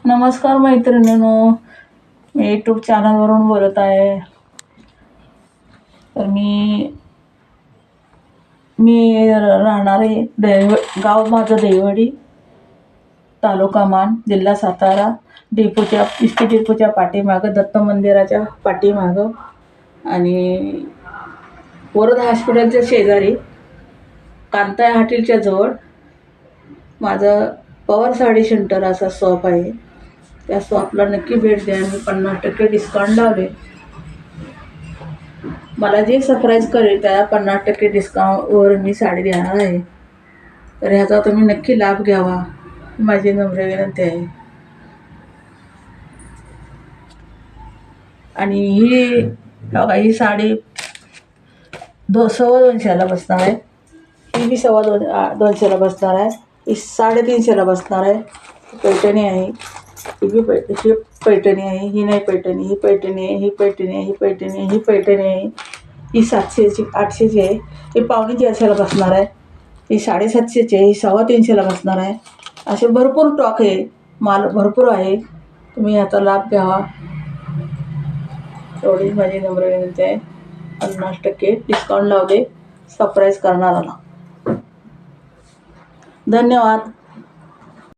नमस्कार मैत्रिणींनो, मी यूट्यूब चॅनलवरून बोलत आहे. तर मी राहणारे गाव माझं देवडी, तालुका मान, जिल्हा सातारा. एस टी डेपोच्या पाठीमागं, दत्त मंदिराच्या पाठीमागं आणि वरद हॉस्पिटलच्या शेजारी, कांताय हॉटेलच्या जवळ माझं पवार साडी सेंटर असा शॉप आहे. त्या शॉपला नक्की भेट द्या. मी 50% डिस्काउंट लावले. मला जे सरप्राईज करेल त्याला 50% डिस्काउंटवर मी साडी देणार आहे. तर ह्याचा तुम्ही नक्की लाभ घ्यावा, माझी नम्र विनंती आहे. आणि ही साडी 250ला बसणार आहे. ही बी 250ला बसणार आहे. ही 350ला बसणार आहे. पैठणी आहे. ही पैठणी आहे. ही नाही पैठणी, ही पैठणी आहे. ही पैठणी आहे. ही पैठणी आहे. ही पैठणी आहे. ही 700ची 800ची आहे. ही 450ला बसणार आहे. ही 750ची आहे. ही 325ला बसणार आहे. असे भरपूर स्टॉक आहे, माल भरपूर आहे. तुम्ही ह्याचा लाभ घ्यावा, एवढीच माझी नम्र विनंती आहे. 50% डिस्काउंट लावले सरप्राईज करणाराला. धन्यवाद.